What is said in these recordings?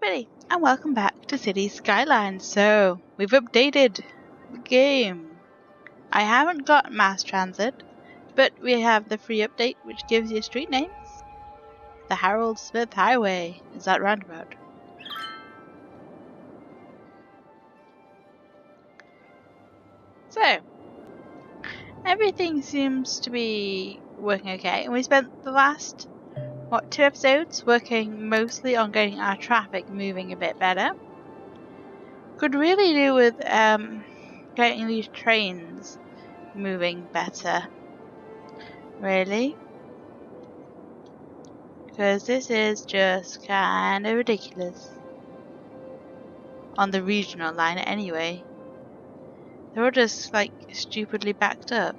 everybody, and welcome back to City Skylines. So, we've updated the game. I haven't got mass transit, but we have the free update which gives you street names. The Harold Smith Highway is that roundabout. So, everything seems to be working okay, and we spent the last 2 episodes working mostly on getting our traffic moving a bit better. Could really do with getting these trains moving better, really, because this is just kind of ridiculous on the regional line anyway. They're all just like stupidly backed up.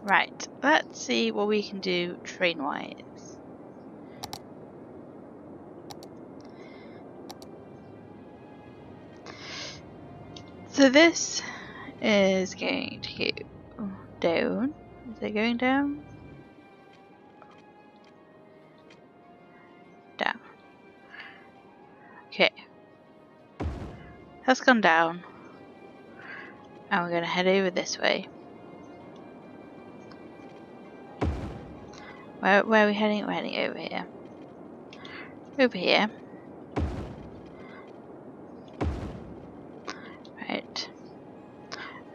Right, let's see what we can do train-wise. So this is going to go down. Is it going down? Down. Okay. That's gone down. And we're going to head over this way. Where are we heading? We're heading over here. Over here. Right.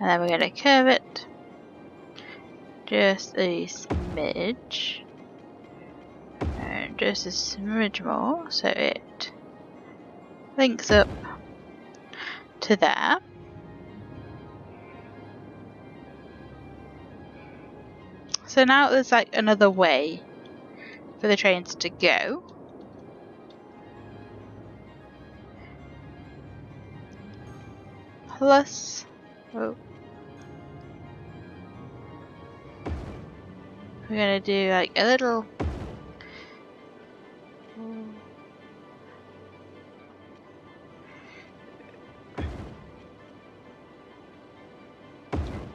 And then we're going to curve it just a smidge. And just a smidge more so it links up to there. So now there's like another way for the trains to go. Plus, we're gonna do like a little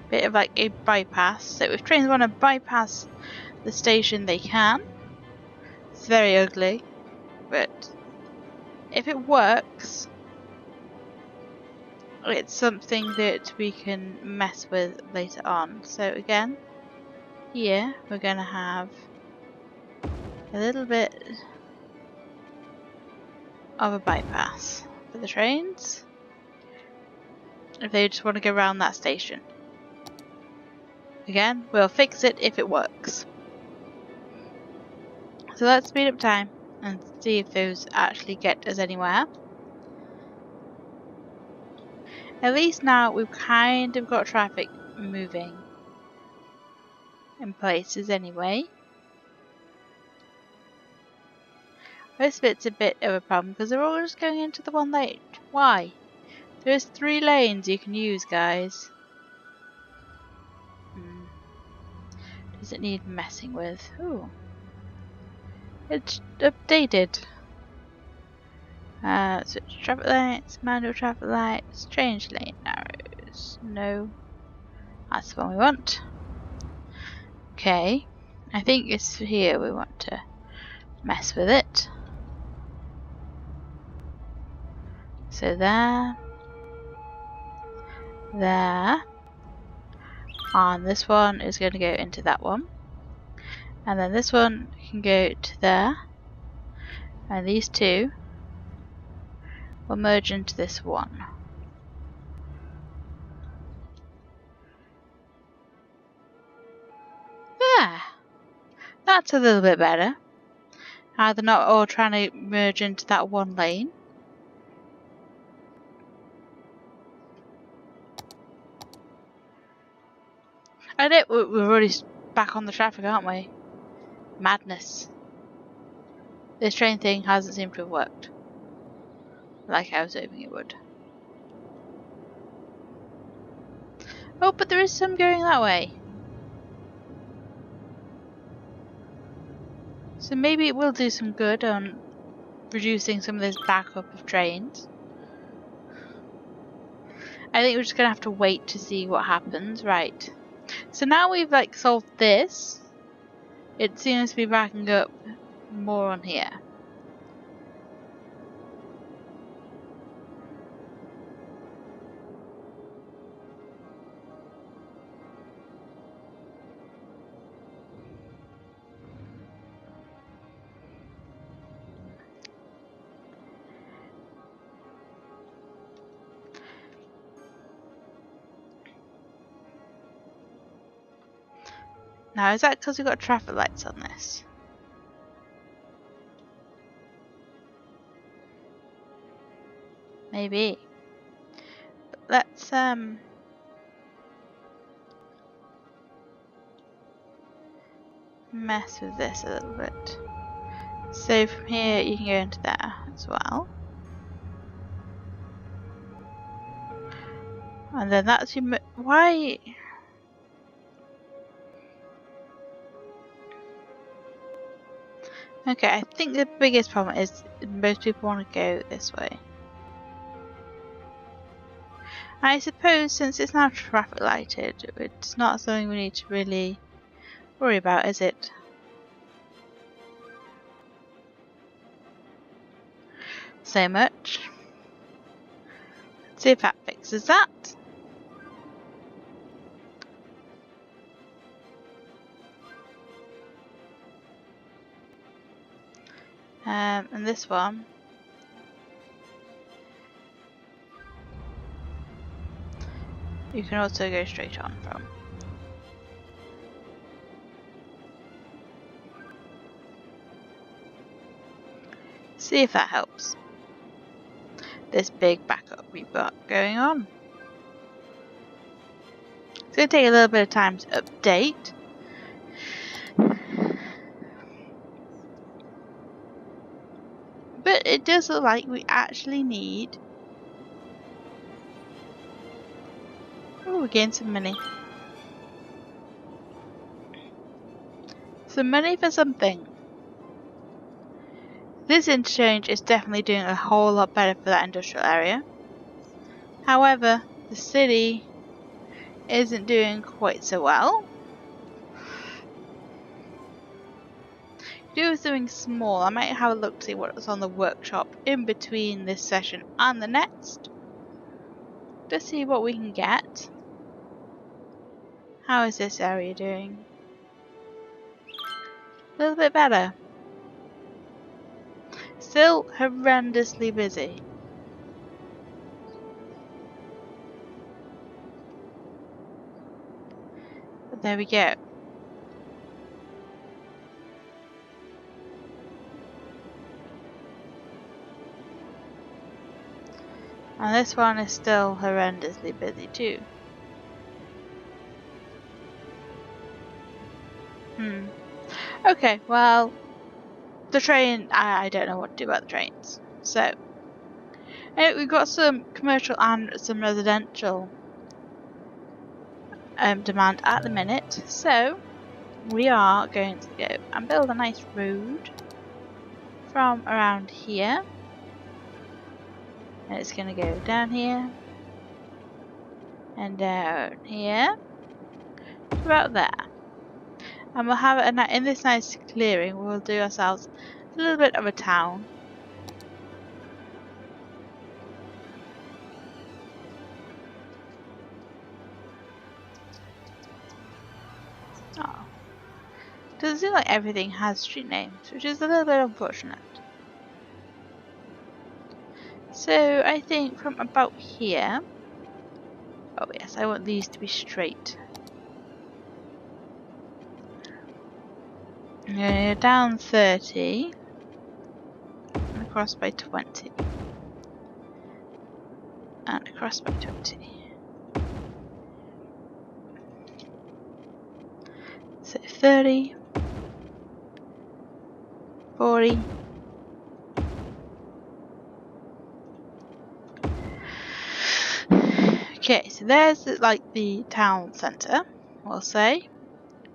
bit of like a bypass. So if trains want to bypass the station, they can. It's very ugly, but if it works, it's something that we can mess with later on. So again, here we're gonna have a little bit of a bypass for the trains if they just want to go around that station. Again, we'll fix it if it works. So let's speed up time and see if those actually get us anywhere. At least now we've kind of got traffic moving in places anyway. This bit's a bit of a problem because they're all just going into the one lane. Why? There's 3 lanes you can use, guys. Does it need messing with? Ooh. It's updated. Switch traffic lights, manual traffic lights, change lane arrows. No. That's the one we want. Okay. I think it's here we want to mess with it. So there. There. And this one is going to go into that one. And then this one can go to there. And these 2 will merge into this one. There! That's a little bit better. Now they're not all trying to merge into that one lane. And we're already back on the traffic, aren't we? Madness. This train thing hasn't seemed to have worked like I was hoping it would. Oh, but there is some going that way. So maybe it will do some good on reducing some of this backup of trains. I think we're just gonna have to wait to see what happens. Right. So now we've like solved this. It seems to be backing up more on here. Now, is that because we've got traffic lights on this? Maybe. But let's mess with this a little bit. So from here you can go into there as well. And then that's your why? Okay, I think the biggest problem is most people want to go this way. I suppose since it's now traffic lighted, it's not something we need to really worry about, is it? So much. Let's see if that fixes that. And this one. You can also go straight on from. See if that helps. This big backup we've got going on. It's going to take a little bit of time to update. But it does look like we actually need... Oh, we're getting some money. Some money for something. This interchange is definitely doing a whole lot better for that industrial area. However, the city isn't doing quite so well. Do something small. I might have a look to see what's on the workshop in between this session and the next. Let's see what we can get. How is this area doing? A little bit better. Still horrendously busy. But there we go. And this one is still horrendously busy too. Okay, well, the train, I don't know what to do about the trains. So, we've got some commercial and some residential demand at the minute. So, we are going to go and build a nice road from around here. And it's going to go down here. And down here. About there. And we'll have it in this nice clearing. We'll do ourselves a little bit of a town. Oh, doesn't seem like everything has street names, which is a little bit unfortunate. So I think from about here. Oh yes, I want these to be straight. I'm going to go down 30 and across by 20 and across by 20. So 30, 40, okay, so there's like the town centre, we'll say.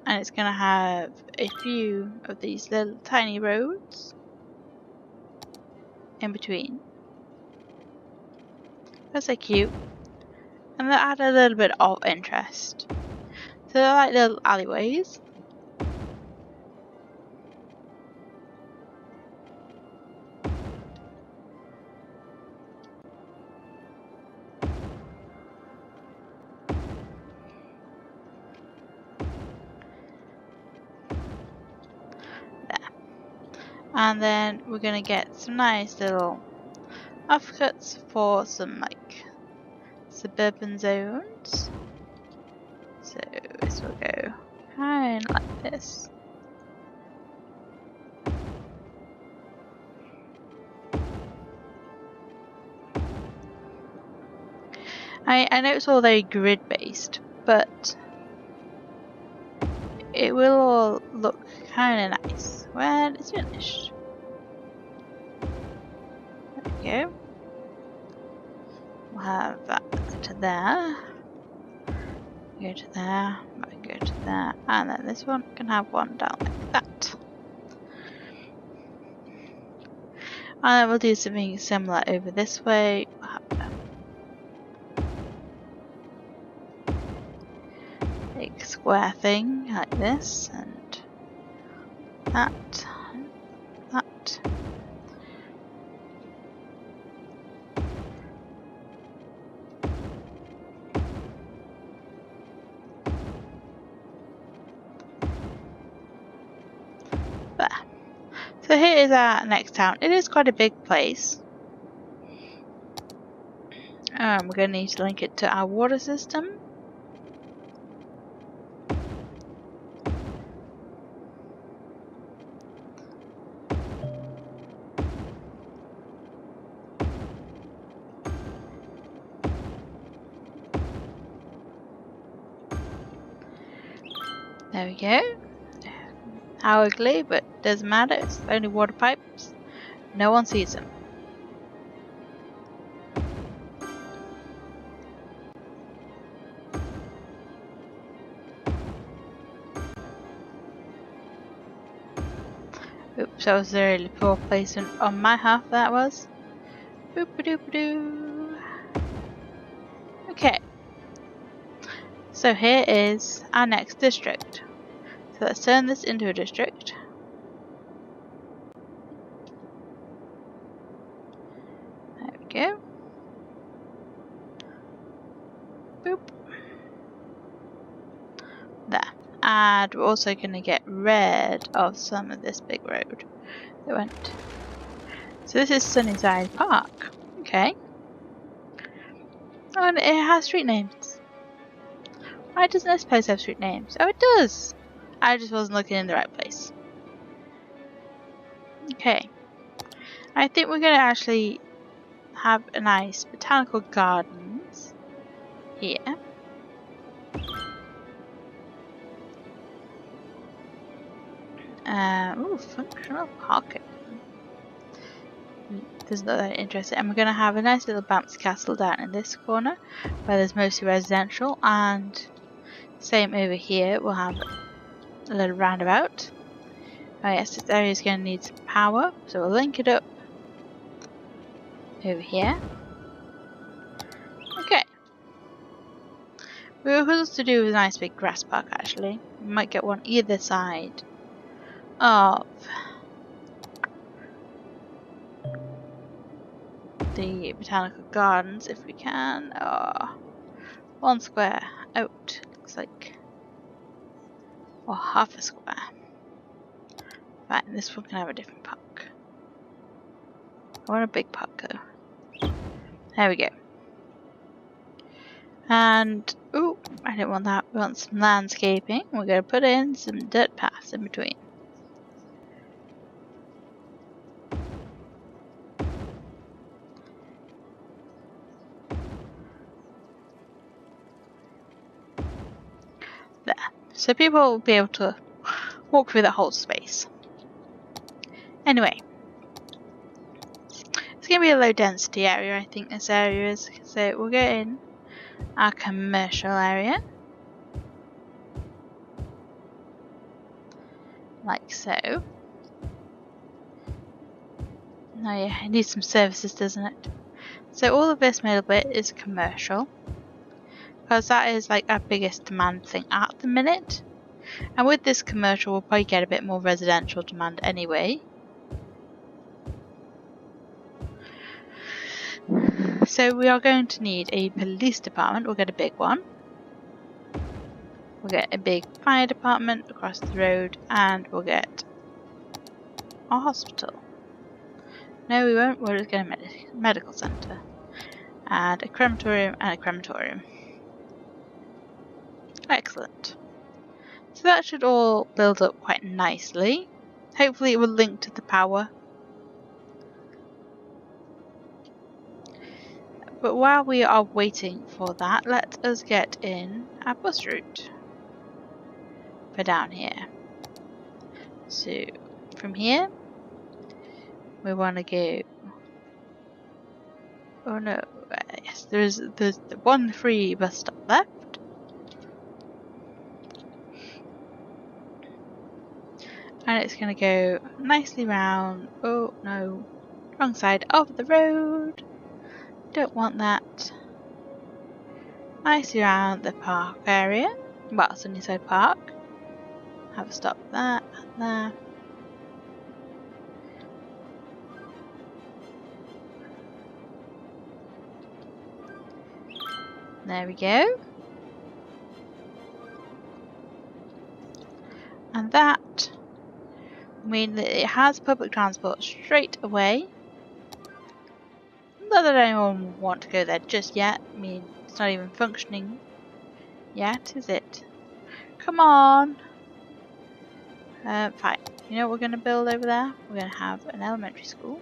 And it's going to have a few of these little tiny roads in between. That's so cute. and they'll add a little bit of interest. So they're like little alleyways. And then we're gonna get some nice little offcuts for some like suburban zones. So this will go kind of like this. I know it's all very grid based, but it will all look kind of nice when it's finished. There we go. We'll have that to there. Go to there, go to there, and then this one can have one down like that. And then we'll do something similar over this way. We'll have a big square thing like this, and that, and that. There. So here is our next town. It is quite a big place. We're going to need to link it to our water system. There we go. How ugly, but doesn't matter. It's only water pipes. No one sees them. Oops, that was a really poor placement on my half, that was. Boop-a-doop-a-doo. Okay. So here is our next district. So let's turn this into a district. There we go. Boop. There. And we're also going to get rid of some of this big road that went. So this is Sunnyside Park. Okay. Oh, and it has street names. Why doesn't this place have street names? Oh, it does! I just wasn't looking in the right place. Okay. I think we're going to actually have a nice botanical gardens here. Ooh, functional parking. Doesn't look that interesting. And we're going to have a nice little bouncy castle down in this corner where there's mostly residential, and same over here. We'll have a little roundabout. Oh yes, this area is going to need some power, so we'll link it up over here. Okay. We were supposed to do a nice big grass park actually. We might get one either side of the botanical gardens if we can. Oh, one square out, looks like. Or half a square. Right, this one can have a different park. I want a big park though. There we go. And, ooh, I didn't want that. We want some landscaping. We're going to put in some dirt paths in between. There. So people will be able to walk through the whole space. Anyway. It's going to be a low density area, I think this area is. So we'll get in our commercial area. Like so. Oh yeah, it needs some services, doesn't it? So all of this middle bit is commercial. because that is like our biggest demand thing at the minute. And with this commercial, we'll probably get a bit more residential demand anyway. So we are going to need a police department. We'll get a big one. We'll get a big fire department across the road, and we'll get a hospital. No, we won't. We'll just get a medical centre. And a crematorium and a crematorium. Excellent. So that should all build up quite nicely. Hopefully it will link to the power. But while we are waiting for that, let us get in our bus route for down here. So from here, we want to go. Oh no! Yes, there's the one free bus stop left, and it's going to go nicely round. Oh no! Wrong side of the road. Don't want that. Nicely around the park area. Well, Sunnyside Park. Have a stop there and there. There we go. And that means that it has public transport straight away. Not that anyone would want to go there just yet. I mean, it's not even functioning yet, is it? Come on! Fine. You know what we're going to build over there? We're going to have an elementary school.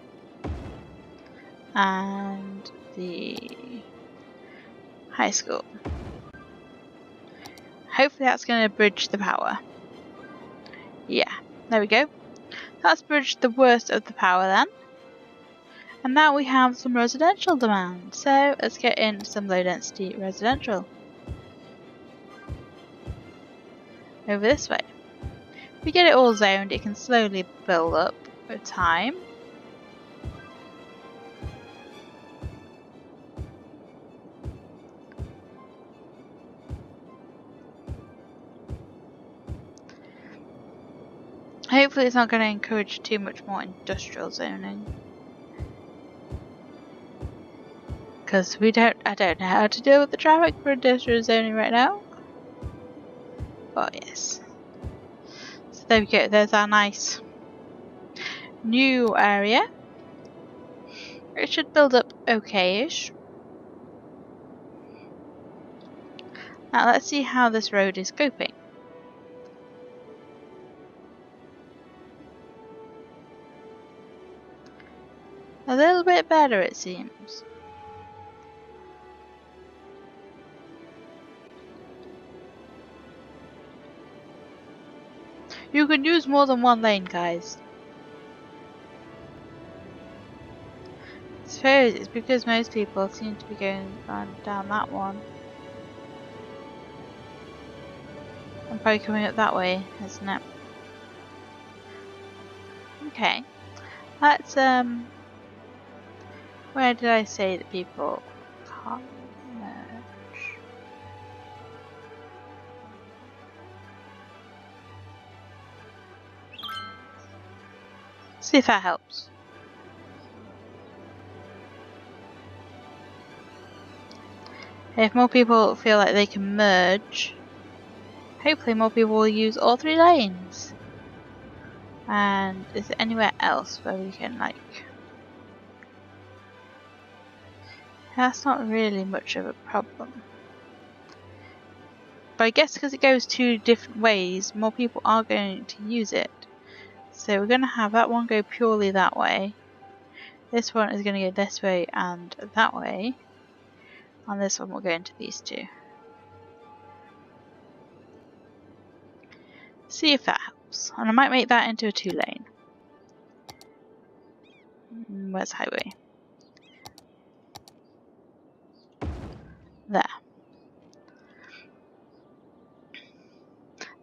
And the high school. Hopefully that's going to bridge the power. Yeah, there we go. That's bridged the worst of the power then. And now we have some residential demand. So let's get in some low density residential. Over this way. If we get it all zoned, it can slowly build up over time. Hopefully it's not going to encourage too much more industrial zoning. Because I don't know how to deal with the traffic for industrial zoning right now. Oh yes. So there we go, there's our nice new area. It should build up okay-ish. Now let's see how this road is coping. A little bit better it seems. You can use more than one lane, guys. I suppose it's because most people seem to be going down that one. And probably coming up that way, isn't it? Okay. Let's where did I say that people can't merge? See if that helps. If more people feel like they can merge, hopefully more people will use all 3 lanes. And is there anywhere else where we can like... That's not really much of a problem. But I guess because it goes 2 different ways, more people are going to use it. So we're going to have that one go purely that way. This one is going to go this way and that way. And this one will go into these 2. See if that helps. And I might make that into a 2 lane. Where's highway? There.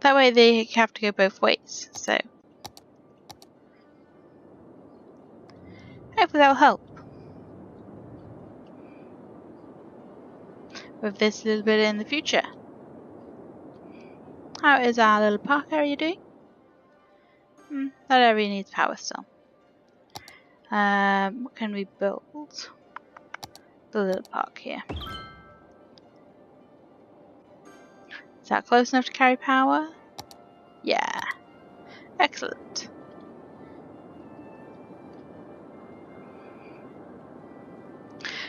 That way they have to go both ways, so hopefully that'll help. with this little bit in the future. How is our little park area doing? That area needs power still. What can we build? The little park here. Is that close enough to carry power? Yeah. Excellent.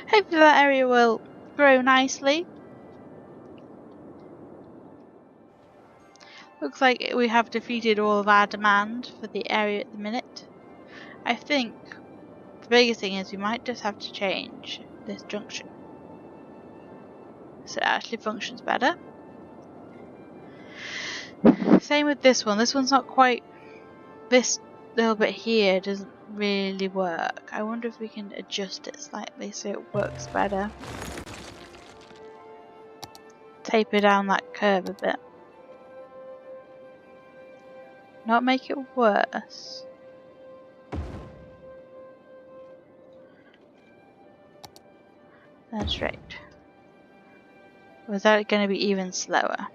Hopefully that area will grow nicely. Looks like we have defeated all of our demand for the area at the minute. I think the biggest thing is we might just have to change this junction so it actually functions better. Same with this one. This one's not quite. This little bit here doesn't really work. I wonder if we can adjust it slightly so it works better. Taper down that curve a bit. Not make it worse. That's right. Or is that going to be even slower?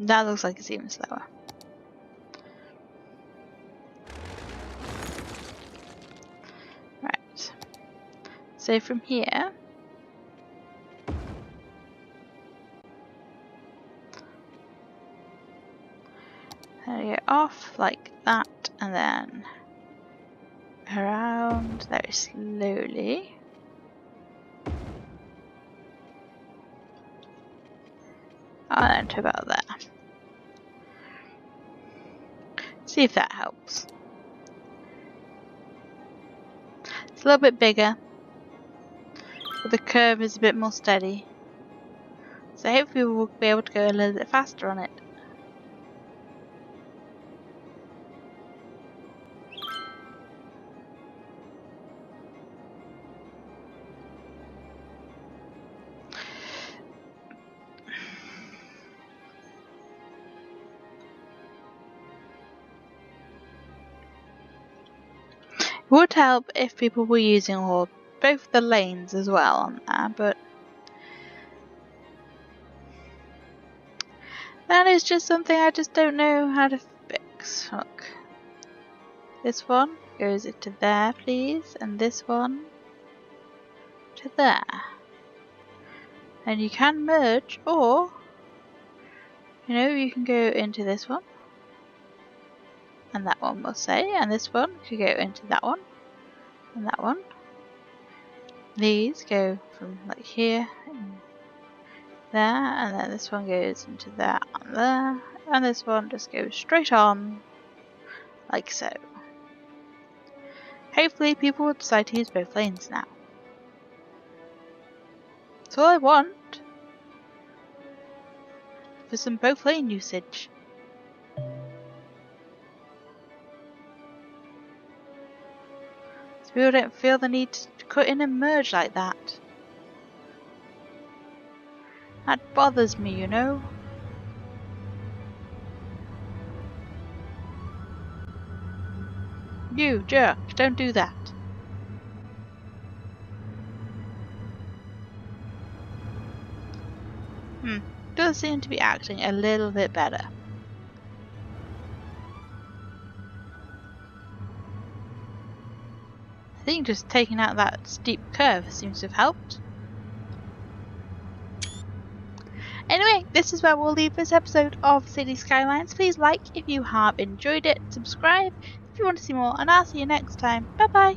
That looks like it's even slower. Right. So from here, go off like that, and then around very slowly. And then to about there. See if that helps. It's a little bit bigger, but the curve is a bit more steady. So hopefully we'll be able to go a little bit faster on it. It would help if people were using both the lanes as well on there, but that is just something I just don't know how to fix. Look. This one goes to there, please, and this one to there. And you can merge, or you can go into this one. And that one will say, and this one could go into that one, and that one. These go from like here, and there, and then this one goes into there and there, and this one just goes straight on, like so. Hopefully people will decide to use both lanes now. That's all I want, for some both lane usage. People don't feel the need to cut in and merge like that. That bothers me, You jerk, don't do that. Does seem to be acting a little bit better. I think just taking out that steep curve seems to have helped. Anyway, this is where we'll leave this episode of City Skylines. Please like if you have enjoyed it, subscribe if you want to see more, and I'll see you next time. Bye bye!